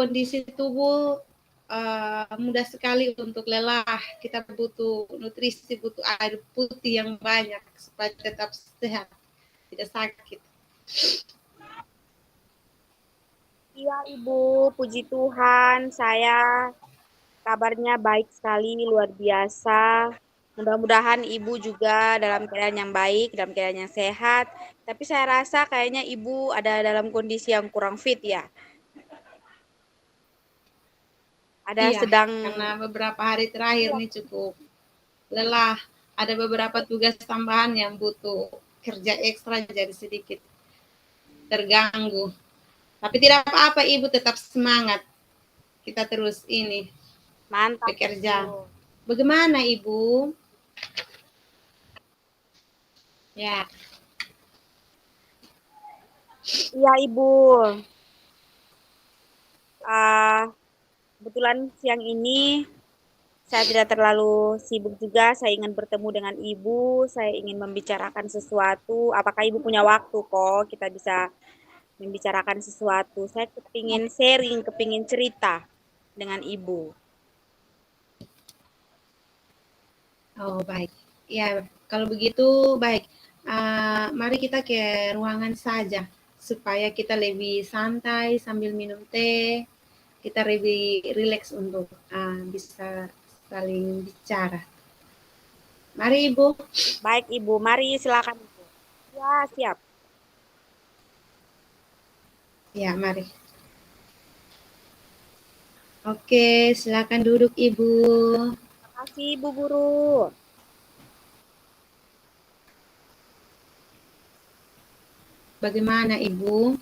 kondisi tubuh mudah sekali untuk lelah. Kita butuh nutrisi, butuh air putih yang banyak supaya tetap sehat, tidak sakit. Iya Ibu, puji Tuhan, saya kabarnya baik sekali, luar biasa. Mudah-mudahan Ibu juga dalam keadaan yang baik, dalam keadaan yang sehat. Tapi saya rasa kayaknya Ibu ada dalam kondisi yang kurang fit ya. Ada Iya, sedang karena beberapa hari terakhir nih cukup lelah. Ada beberapa tugas tambahan yang butuh kerja ekstra jadi sedikit terganggu. Tapi tidak apa-apa, Ibu tetap semangat. Kita terus ini mantap bekerja. Ibu. Bagaimana, Ibu? Ya, Iya Ibu. Ah, kebetulan siang ini saya tidak terlalu sibuk juga. Saya ingin bertemu dengan Ibu. Saya ingin membicarakan sesuatu. Apakah Ibu punya waktu kok? Kita bisa membicarakan sesuatu. Saya kepingin sharing, kepingin cerita dengan Ibu. oh baik. Ya, kalau begitu baik. Mari kita ke ruangan saja supaya kita lebih santai sambil minum teh. Kita lebih rileks untuk bisa saling bicara. Mari, Ibu. Baik Ibu, mari silakan Ibu. Ya, siap. Ya, mari. Oke, silakan duduk, Ibu. Terima kasih Ibu Guru. Bagaimana, Ibu?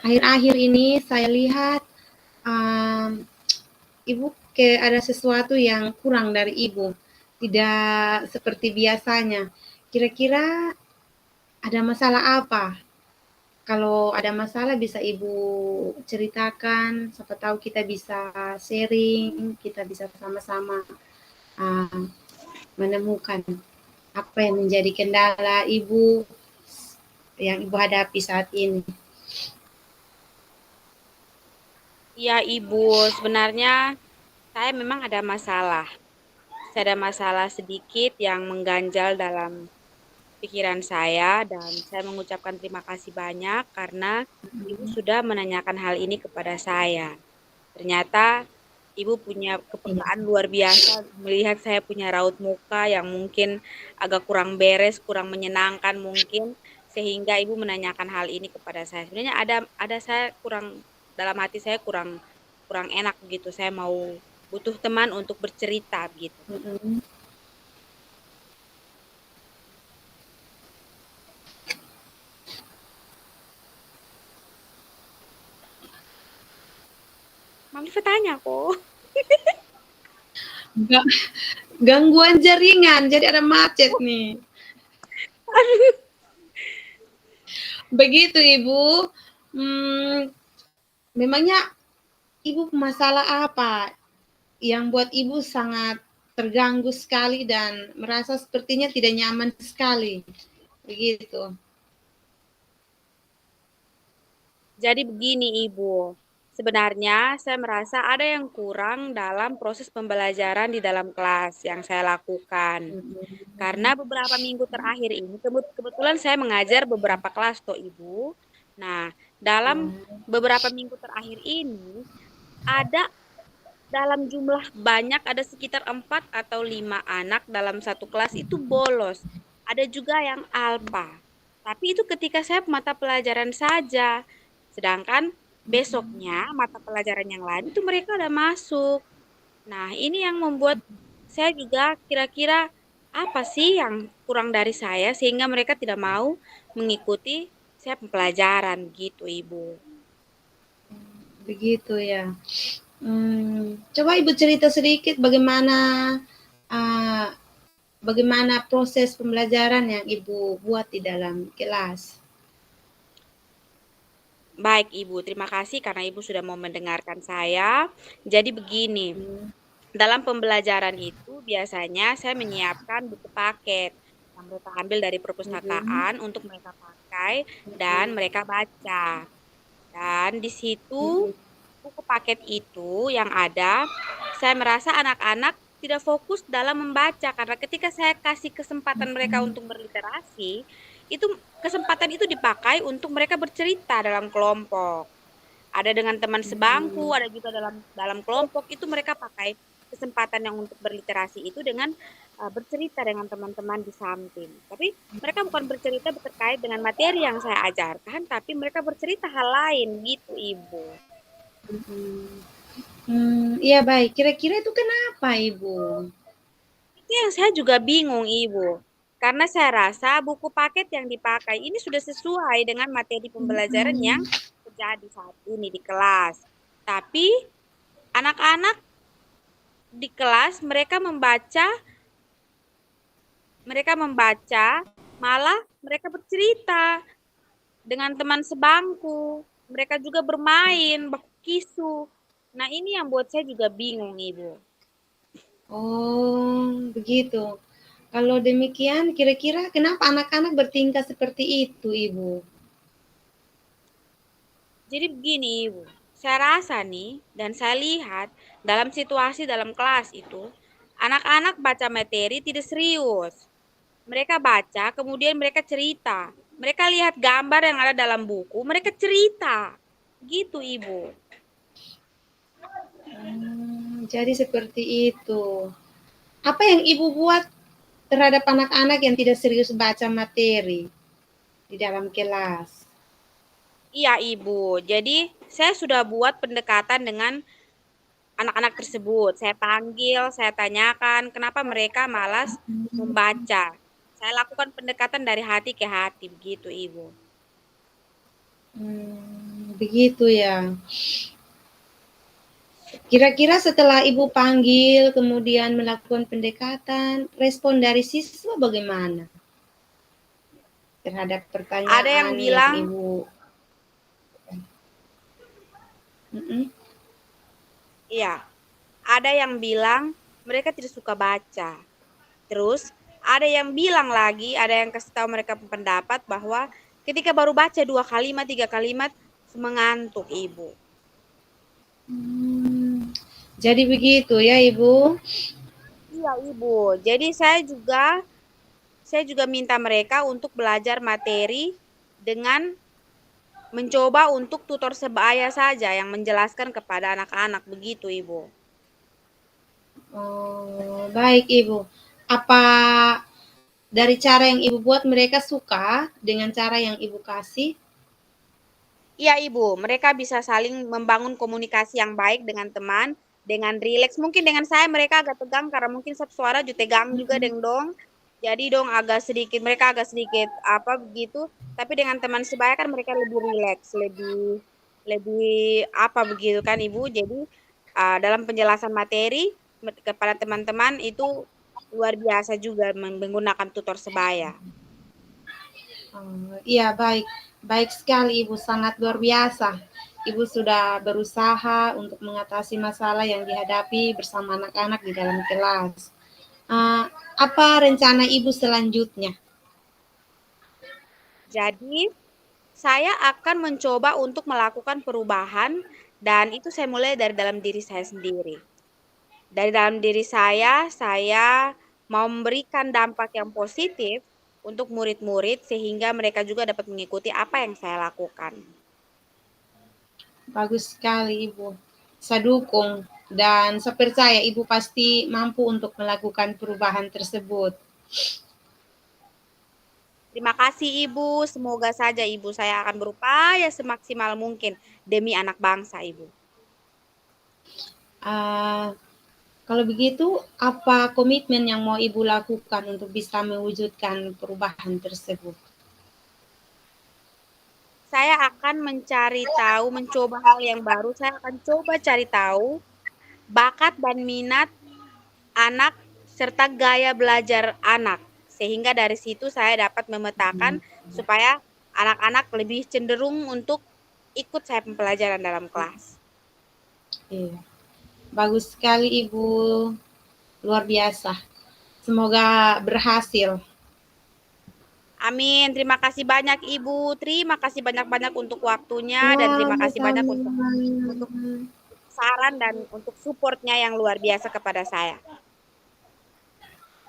Akhir-akhir ini saya lihat um, Ibu kayak ada sesuatu yang kurang dari Ibu. Tidak seperti biasanya. Kira-kira ada masalah apa? Kalau ada masalah bisa Ibu ceritakan, siapa tahu kita bisa sharing, kita bisa sama-sama uh, menemukan apa yang menjadi kendala Ibu yang Ibu hadapi saat ini. Iya Ibu, sebenarnya saya memang ada masalah. Saya ada masalah sedikit yang mengganjal dalam pikiran saya dan saya mengucapkan terima kasih banyak karena Ibu sudah menanyakan hal ini kepada saya. Ternyata Ibu punya Iya. kepekaan luar biasa melihat saya punya raut muka yang mungkin agak kurang beres, kurang menyenangkan mungkin sehingga Ibu menanyakan hal ini kepada saya. Sebenarnya ada saya kurang dalam hati saya kurang kurang enak gitu. Saya mau butuh teman untuk bercerita gitu. Mm-mm. Mami tanya kok. Gangguan jaringan, jadi ada macet nih. Aduh. Begitu Ibu. Memangnya Ibu masalah apa yang buat Ibu sangat terganggu sekali dan merasa sepertinya tidak nyaman sekali? Begitu. Jadi begini Ibu, sebenarnya saya merasa ada yang kurang dalam proses pembelajaran di dalam kelas yang saya lakukan. Karena beberapa minggu terakhir ini, kebetulan saya mengajar beberapa kelas toh Ibu. Nah, dalam beberapa minggu terakhir ini, ada dalam jumlah banyak, ada sekitar 4 atau 5 anak dalam satu kelas itu bolos. Ada juga yang alpa. Tapi itu ketika saya mata pelajaran saja. Sedangkan besoknya mata pelajaran yang lain itu mereka udah masuk. Nah, ini yang membuat saya juga kira-kira apa sih yang kurang dari saya sehingga mereka tidak mau mengikuti saya pembelajaran gitu, Ibu. Begitu ya. Coba Ibu cerita sedikit bagaimana uh, bagaimana proses pembelajaran yang Ibu buat di dalam kelas. Baik, Ibu. Terima kasih karena Ibu sudah mau mendengarkan saya. Jadi begini, dalam pembelajaran itu biasanya saya menyiapkan buku paket yang mereka ambil dari perpustakaan untuk mereka pakai dan mereka baca. Dan di situ buku paket itu yang ada, saya merasa anak-anak tidak fokus dalam membaca karena ketika saya kasih kesempatan mereka untuk berliterasi, itu kesempatan itu dipakai untuk mereka bercerita dalam kelompok. Ada dengan teman sebangku, ada juga dalam dalam kelompok itu mereka pakai kesempatan yang untuk berliterasi itu dengan bercerita dengan teman-teman di samping. Tapi mereka bukan bercerita terkait dengan materi yang saya ajarkan, tapi mereka bercerita hal lain gitu, Ibu. Iya baik. Kira-kira itu kenapa, Ibu? Itu yang saya juga bingung, Ibu. Karena saya rasa buku paket yang dipakai ini sudah sesuai dengan materi pembelajaran yang terjadi saat ini di kelas. Tapi anak-anak di kelas mereka membaca, malah mereka bercerita dengan teman sebangku. Mereka juga bermain, baku kisu. Nah, ini yang buat saya juga bingung, Ibu. Oh, begitu. Kalau demikian, kira-kira kenapa anak-anak bertingkah seperti itu, Ibu? Jadi begini, Ibu. Saya rasa nih, dan saya lihat dalam situasi dalam kelas itu, anak-anak baca materi tidak serius. Mereka baca, kemudian mereka cerita. Mereka lihat gambar yang ada dalam buku, mereka cerita. Gitu, Ibu. Jadi seperti itu. Apa yang Ibu buat terhadap anak-anak yang tidak serius baca materi di dalam kelas? Iya, Ibu. Jadi, saya sudah buat pendekatan dengan anak-anak tersebut. Saya panggil, saya tanyakan kenapa mereka malas membaca. Saya lakukan pendekatan dari hati ke hati, begitu, Ibu. Begitu ya. Kira-kira setelah Ibu panggil, kemudian melakukan pendekatan, respon dari siswa bagaimana terhadap Ada yang pertanyaan yang bilang, Ibu? iya, ada yang bilang mereka tidak suka baca. Terus ada yang bilang lagi, ada yang kasih tahu mereka pendapat bahwa ketika baru baca 2 kalimat, 3 kalimat, mengantuk, Ibu. Jadi begitu ya, Ibu? Iya, Ibu. Jadi saya juga minta mereka untuk belajar materi dengan mencoba untuk tutor sebaya saja yang menjelaskan kepada anak-anak, begitu, Ibu. Oh, baik, Ibu. Apa dari cara yang Ibu buat mereka suka dengan cara yang Ibu kasih? Iya, Ibu, mereka bisa saling membangun komunikasi yang baik dengan teman, dengan rileks. Mungkin dengan saya mereka agak tegang karena mungkin suara juga tegang juga dong. Jadi dong mereka agak sedikit apa begitu. Tapi dengan teman sebaya kan mereka lebih rileks, lebih lebih apa begitu kan, Ibu. Jadi dalam penjelasan materi kepada teman-teman itu luar biasa juga menggunakan tutor sebaya. Iya, baik. Baik sekali, Ibu. Sangat luar biasa. Ibu sudah berusaha untuk mengatasi masalah yang dihadapi bersama anak-anak di dalam kelas. Apa rencana Ibu selanjutnya? Jadi saya akan mencoba untuk melakukan perubahan dan itu saya mulai dari dalam diri saya sendiri. Dari dalam diri saya mau memberikan dampak yang positif untuk murid-murid sehingga mereka juga dapat mengikuti apa yang saya lakukan. Bagus sekali, Ibu. Saya dukung dan saya percaya Ibu pasti mampu untuk melakukan perubahan tersebut. Terima kasih, Ibu. Semoga saja Ibu saya akan berupaya semaksimal mungkin demi anak bangsa, Ibu. Kalau begitu, apa komitmen yang mau Ibu lakukan untuk bisa mewujudkan perubahan tersebut? Saya akan mencari tahu, mencoba hal yang baru. Saya akan coba cari tahu bakat dan minat anak serta gaya belajar anak. Sehingga dari situ saya dapat memetakan supaya anak-anak lebih cenderung untuk ikut saya pembelajaran dalam kelas. Iya. Bagus sekali, Ibu. Luar biasa. Semoga berhasil. Amin. Terima kasih banyak, Ibu. Terima kasih banyak-banyak untuk waktunya dan terima kasih banyak Sama-sama. untuk saran dan untuk supportnya yang luar biasa kepada saya.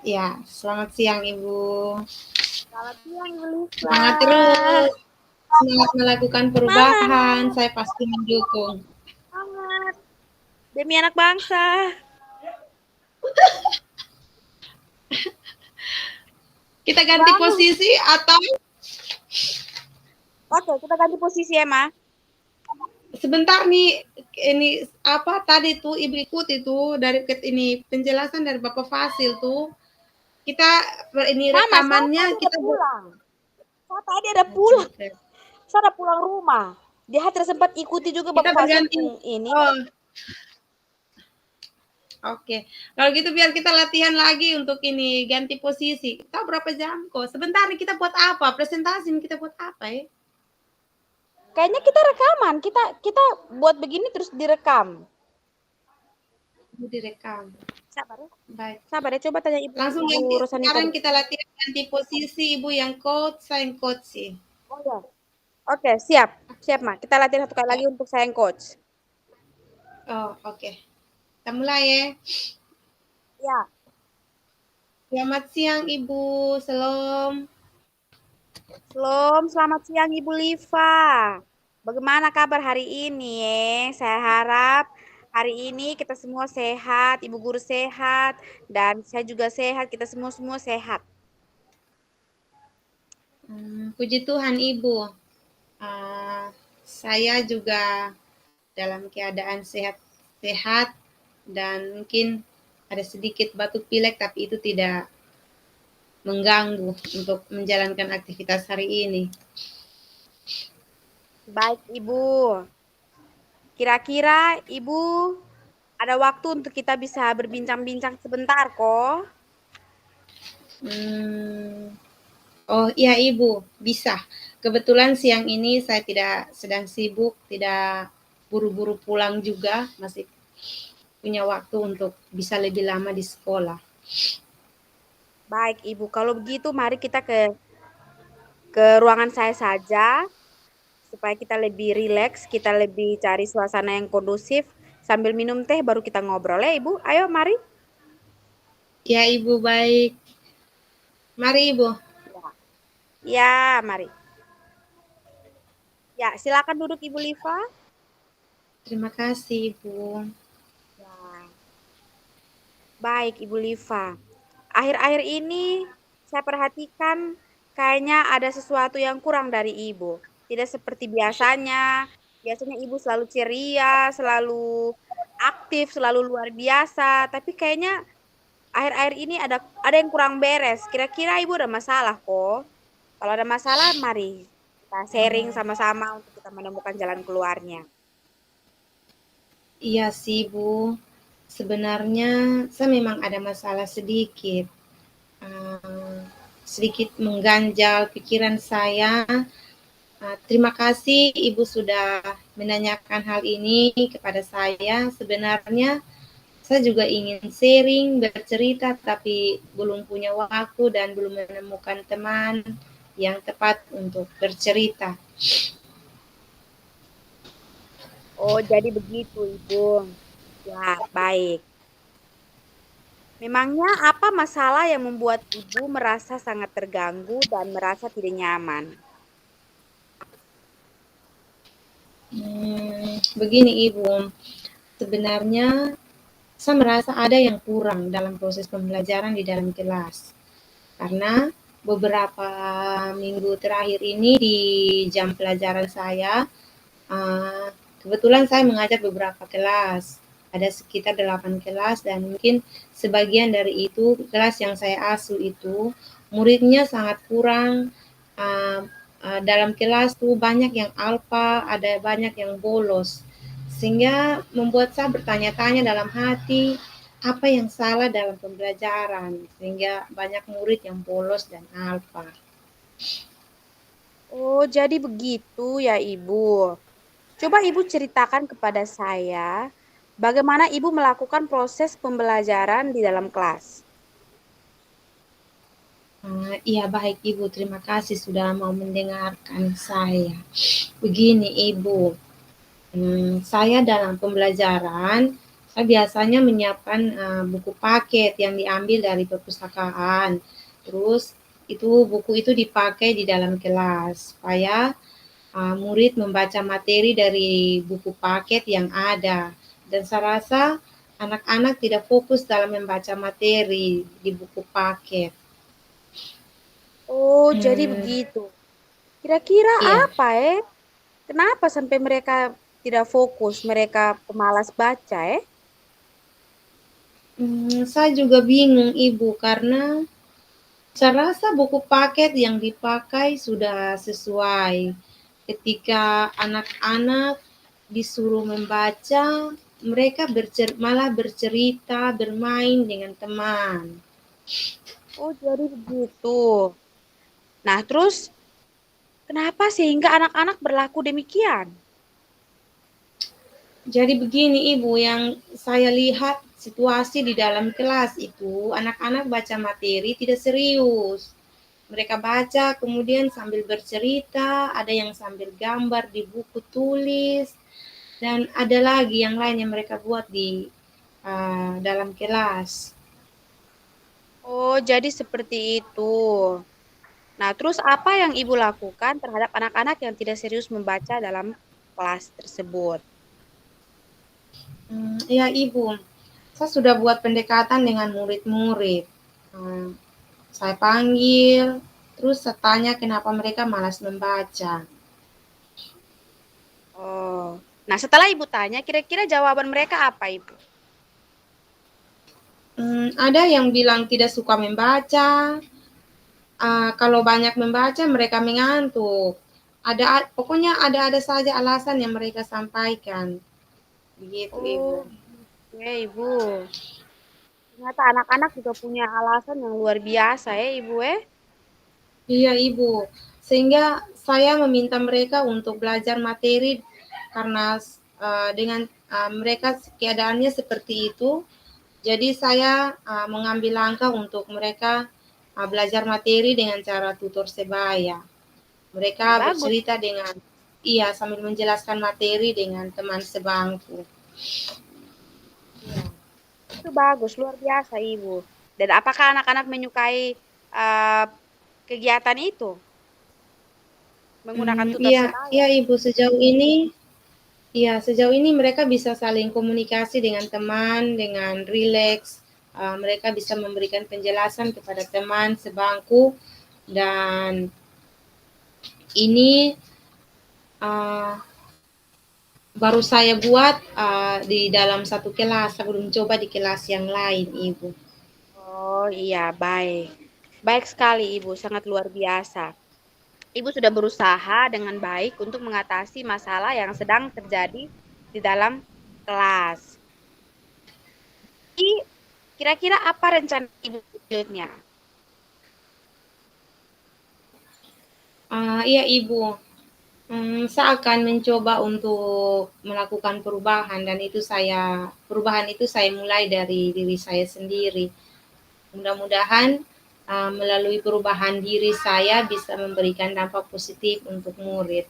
Ya, selamat siang Ibu. Selamat siang, Ibu Lisa. Semangat terus. Semangat melakukan perubahan. Semangat. Saya pasti mendukung. Semangat. Demi anak bangsa. Kita ganti posisi atau Oke, kita ganti posisi ya, Ma. sebentar nih, ini apa tadi tuh Ibu ikuti tuh dari ini penjelasan dari Bapak Fasil tuh. Kita ini Mama, rekamannya kita pulang. Saya tadi ada pulang. Saya ada pulang rumah. Dia sempat ikuti juga kita Bapak Fasil berganti ini. Oh. Oke, kalau gitu biar kita latihan lagi untuk ini ganti posisi. Tahu berapa jam kok? Sebentar nih kita buat apa? Presentasi kita buat apa ya? Kayaknya kita rekaman, kita buat begini terus direkam. Direkam. Sabar ya. Baik. Sabar ya, coba tanya Ibu. Langsung Ibu ganti. Rosanita. Sekarang kita latihan ganti posisi Ibu yang coach, saya yang coach sih. Oh ya. Oke, siap. Siap, Ma. Kita latihan satu kali lagi untuk saya yang coach. Oh, oke. Kita mulai ya. Ya. Selamat siang Ibu. Shalom. Shalom, selamat siang Ibu Liva. Bagaimana kabar hari ini? Saya harap hari ini kita semua sehat, Ibu guru sehat, dan saya juga sehat, kita semua sehat. Puji Tuhan Ibu. Saya juga dalam keadaan sehat dan mungkin ada sedikit batuk pilek tapi itu tidak mengganggu untuk menjalankan aktivitas hari ini. Baik Ibu. Kira-kira Ibu ada waktu untuk kita bisa berbincang-bincang sebentar kok? Oh iya Ibu, bisa. Kebetulan siang ini saya tidak sedang sibuk, tidak buru-buru pulang juga, masih punya waktu untuk bisa lebih lama di sekolah. Baik Ibu, kalau begitu mari kita ke ruangan saya saja, supaya kita lebih rileks, kita lebih cari suasana yang kondusif, sambil minum teh baru kita ngobrol ya Ibu. Ayo mari. Ya Ibu, baik. Mari Ibu. Ya, mari. Ya, silakan duduk Ibu Liva. Terima kasih Ibu. Ya. Baik Ibu Liva. Akhir-akhir ini saya perhatikan kayaknya ada sesuatu yang kurang dari Ibu. Tidak seperti biasanya. Biasanya Ibu selalu ceria, selalu aktif, selalu luar biasa. Tapi kayaknya akhir-akhir ini ada yang kurang beres. Kira-kira Ibu ada masalah kok. Kalau ada masalah, mari kita sharing sama-sama untuk kita menemukan jalan keluarnya. Iya sih Bu. Sebenarnya saya memang ada masalah sedikit. Sedikit mengganjal pikiran saya. Terima kasih Ibu sudah menanyakan hal ini kepada saya. Sebenarnya saya juga ingin sharing, bercerita, tapi belum punya waktu dan belum menemukan teman yang tepat untuk bercerita. Oh, jadi begitu, Ibu. Ya, baik. Memangnya apa masalah yang membuat Ibu merasa sangat terganggu dan merasa tidak nyaman? Begini Ibu, sebenarnya saya merasa ada yang kurang dalam proses pembelajaran di dalam kelas. Karena beberapa minggu terakhir ini di jam pelajaran saya, kebetulan saya mengajar beberapa kelas. Ada sekitar 8 kelas dan mungkin sebagian dari itu kelas yang saya asuh itu muridnya sangat kurang. Dalam kelas tuh banyak yang alfa, ada banyak yang bolos. Sehingga membuat saya bertanya-tanya dalam hati, apa yang salah dalam pembelajaran sehingga banyak murid yang bolos dan alfa. Oh, jadi begitu ya, Ibu. Coba Ibu ceritakan kepada saya, bagaimana Ibu melakukan proses pembelajaran di dalam kelas? Iya baik Ibu, terima kasih sudah mau mendengarkan saya. Begini Ibu, Saya dalam pembelajaran, saya biasanya menyiapkan buku paket yang diambil dari perpustakaan. Terus buku itu dipakai di dalam kelas supaya murid membaca materi dari buku paket yang ada. Dan saya rasa anak-anak tidak fokus dalam membaca materi di buku paket. Oh, jadi Hmm, begitu. Kira-kira iya. apa kenapa sampai mereka tidak fokus, mereka pemalas baca Saya juga bingung Ibu karena saya rasa buku paket yang dipakai sudah sesuai. Ketika anak-anak disuruh membaca, mereka malah bercerita, bermain dengan teman. Oh, jadi begitu. Nah, terus kenapa sehingga anak-anak berlaku demikian? Jadi begini Ibu, yang saya lihat situasi di dalam kelas itu, anak-anak baca materi tidak serius. Mereka baca kemudian sambil bercerita, ada yang sambil gambar di buku tulis, dan ada lagi yang lain yang mereka buat di dalam kelas. Oh, jadi seperti itu. Nah, terus apa yang Ibu lakukan terhadap anak-anak yang tidak serius membaca dalam kelas tersebut? Ya Ibu, saya sudah buat pendekatan dengan murid-murid. Hmm, saya panggil, terus saya tanya kenapa mereka malas membaca. Oh, nah setelah Ibu tanya, kira-kira jawaban mereka apa, Ibu? Ada yang bilang tidak suka membaca, kalau banyak membaca mereka mengantuk. Pokoknya ada-ada saja alasan yang mereka sampaikan. Begitu Ibu. Oh, gitu ya, Ibu. Ternyata anak-anak juga punya alasan yang luar biasa ya, Ibu. Iya Ibu, sehingga saya meminta mereka untuk belajar materi karena dengan mereka keadaannya seperti itu, jadi saya mengambil langkah untuk mereka belajar materi dengan cara tutor sebaya. Mereka Nah, bagus. bercerita dengan iya, sambil menjelaskan materi dengan teman sebangku. Iya, itu bagus, luar biasa, Ibu. Dan apakah anak-anak menyukai uh, kegiatan itu? Menggunakan tutor Iya sebaya? iya Ibu, sejauh ini mereka bisa saling komunikasi dengan teman, dengan rileks. Mereka bisa memberikan penjelasan kepada teman sebangku dan ini uh, baru saya buat di dalam satu kelas. Saya belum coba di kelas yang lain, Ibu. Oh iya, baik. Baik sekali, Ibu, sangat luar biasa. Ibu sudah berusaha dengan baik untuk mengatasi masalah yang sedang terjadi di dalam kelas. Jadi, kira-kira apa rencana Ibu selanjutnya? Iya, Ibu. Saya akan mencoba untuk melakukan perubahan dan perubahan itu saya mulai dari diri saya sendiri. Mudah-mudahan melalui perubahan diri saya bisa memberikan dampak positif untuk murid.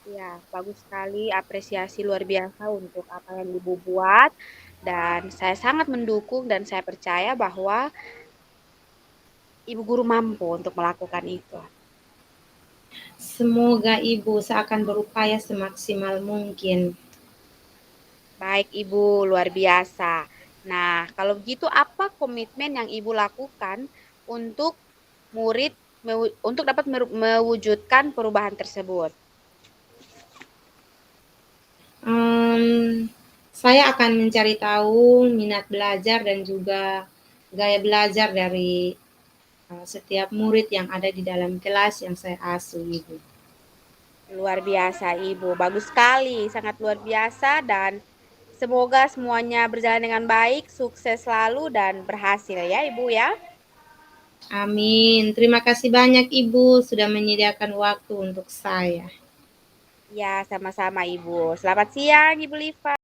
Ya, bagus sekali, apresiasi luar biasa untuk apa yang Ibu buat. Dan saya sangat mendukung dan saya percaya bahwa Ibu guru mampu untuk melakukan itu. Semoga Ibu saya akan berupaya semaksimal mungkin. Baik, Ibu, luar biasa. Nah, kalau begitu apa komitmen yang Ibu lakukan untuk murid untuk dapat mewujudkan perubahan tersebut? Um, saya akan mencari tahu minat belajar dan juga gaya belajar dari setiap murid yang ada di dalam kelas yang saya asuh, Ibu. Luar biasa, Ibu. Bagus sekali, sangat luar biasa dan semoga semuanya berjalan dengan baik, sukses selalu dan berhasil ya, Ibu ya. Amin. Terima kasih banyak Ibu sudah menyediakan waktu untuk saya. Ya, sama-sama Ibu. Selamat siang, Ibu Liva.